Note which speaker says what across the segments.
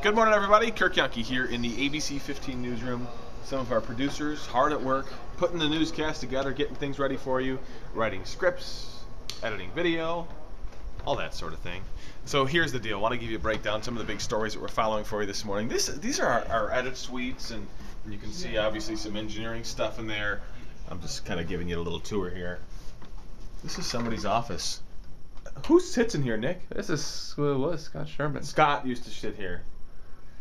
Speaker 1: Good morning, everybody. Kirk Yonke here in the ABC15 newsroom. Some of our producers hard at work, putting the newscast together, getting things ready for you, writing scripts, editing video, all that sort of thing. So here's the deal. I want to give you a breakdown, some of the big stories that we're following for you this morning. These are our edit suites, and you can see obviously some engineering stuff in there. I'm just kind of giving you a little tour here. This is somebody's office. Who sits in here, Nick?
Speaker 2: This is who it was, Scott Sherman.
Speaker 1: Scott used to sit here.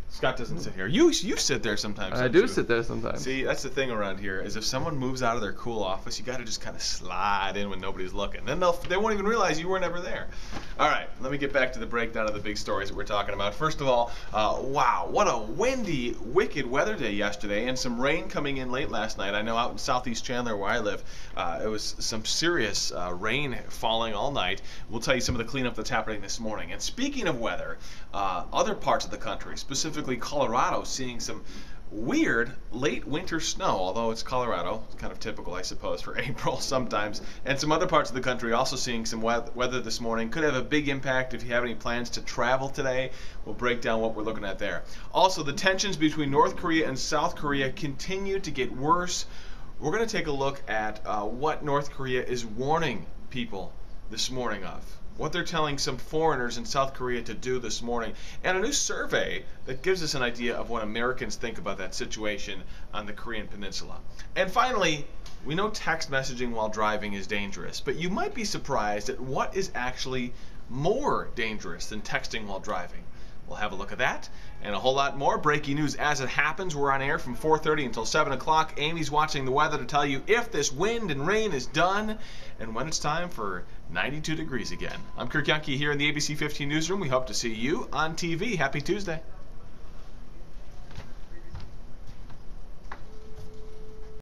Speaker 1: Scott doesn't sit here. You sit there sometimes.
Speaker 2: I do sit there sometimes.
Speaker 1: See, that's the thing around here is if someone moves out of their cool office, you got to just kind of slide in when nobody's looking. Then they won't even realize you were never there. All right, let me get back to the breakdown of the big stories that we're talking about. First of all, wow, what a windy, wicked weather day yesterday, and some rain coming in late last night. I know out in southeast Chandler where I live, it was some serious rain falling all night. We'll tell you some of the cleanup that's happening this morning. And speaking of weather, other parts of the country, specifically Colorado, seeing some weird late winter snow, although it's Colorado. It's kind of typical, I suppose, for April sometimes. And some other parts of the country also seeing some weather this morning. Could have a big impact if you have any plans to travel today. We'll break down what we're looking at there. Also, the tensions between North Korea and South Korea continue to get worse. We're going to take a look at what North Korea is warning people this morning of. What they're telling some foreigners in South Korea to do this morning, and a new survey that gives us an idea of what Americans think about that situation on the Korean Peninsula. And finally, we know text messaging while driving is dangerous, but you might be surprised at what is actually more dangerous than texting while driving. We'll have a look at that and a whole lot more. Breaking news as it happens. We're on air from 4:30 until 7 o'clock. Amy's watching the weather to tell you if this wind and rain is done and when it's time for 92 degrees again. I'm Kirk Yonke here in the ABC15 newsroom. We hope to see you on TV. Happy Tuesday.